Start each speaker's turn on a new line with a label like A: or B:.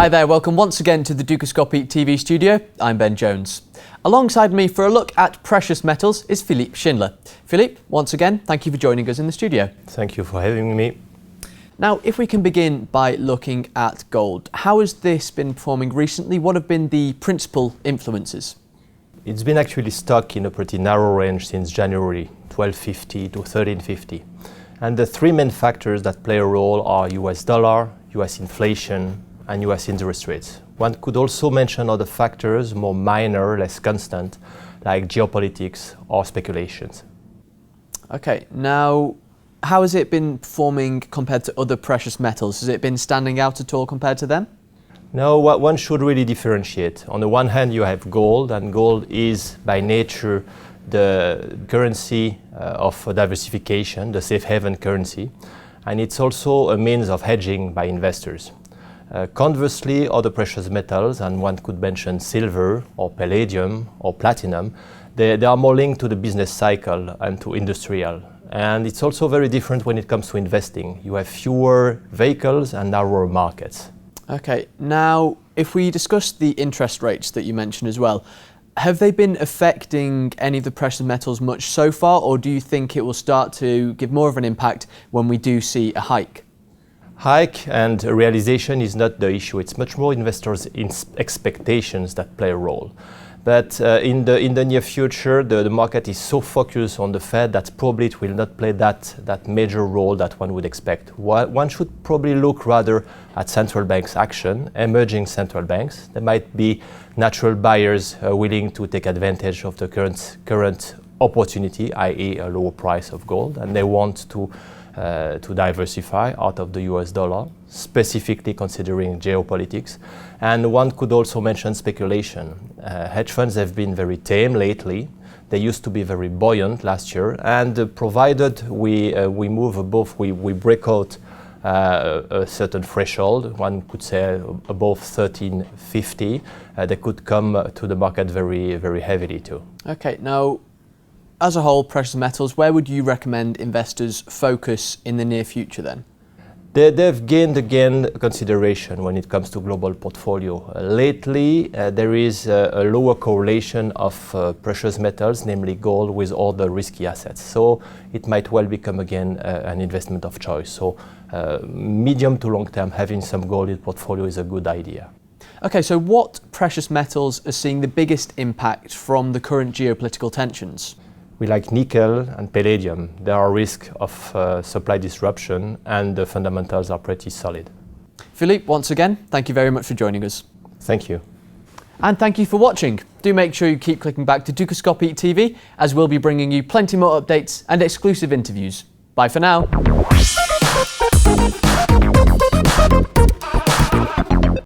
A: Hi there, welcome once again to the Dukascopy TV studio. I'm Ben Jones. Alongside me for a look at precious metals is Philippe Schindler. Philippe, once again, thank you for joining us in the studio.
B: Thank you for having me.
A: Now, if we can begin by looking at gold, how has this been performing recently? What have been the principal influences?
B: It's been actually stuck in a pretty narrow range since January 1250 to 1350. And the three main factors that play a role are US dollar, US inflation, and US interest rates. One could also mention other factors, more minor, less constant, like geopolitics or speculations.
A: Okay, now how has it been performing compared to other precious metals? Has it been standing out at all compared to them?
B: No, one should really differentiate. On the one hand, you have gold, and gold is by nature the currency of diversification, the safe haven currency, and it's also a means of hedging by investors. Conversely, other precious metals, and one could mention silver or palladium or platinum, they are more linked to the business cycle and to industrial. And it's also very different when it comes to investing. You have fewer vehicles and narrower markets.
A: Okay, now if we discuss the interest rates that you mentioned as well, have they been affecting any of the precious metals much so far, or do you think it will start to give more of an impact when we do see a hike?
B: Hike and realization is not the issue. It's much more investors' expectations that play a role. But in the near future, the market is so focused on the Fed that probably it will not play that major role that one would expect. One should probably look rather at central banks' action, emerging central banks. There might be natural buyers willing to take advantage of the current opportunity, i.e. a lower price of gold, and they want to diversify out of the US dollar, specifically considering geopolitics. And one could also mention speculation. Hedge funds have been very tame lately. They used to be very buoyant last year, and provided we move above, we break out a certain threshold, one could say above 1350, they could come to the market very, very heavily too.
A: Okay, now, as a whole, precious metals, where would you recommend investors focus in the near future then?
B: They've gained again consideration when it comes to global portfolio. Lately, there is a lower correlation of precious metals, namely gold, with all the risky assets. So it might well become again an investment of choice. So medium to long term, having some gold in portfolio is a good idea.
A: Okay, so what precious metals are seeing the biggest impact from the current geopolitical tensions?
B: We like nickel and palladium. There are risks of supply disruption, and the fundamentals are pretty solid.
A: Philippe, once again, thank you very much for joining us.
B: Thank you.
A: And thank you for watching. Do make sure you keep clicking back to Dukascopy TV, as we'll be bringing you plenty more updates and exclusive interviews. Bye for now.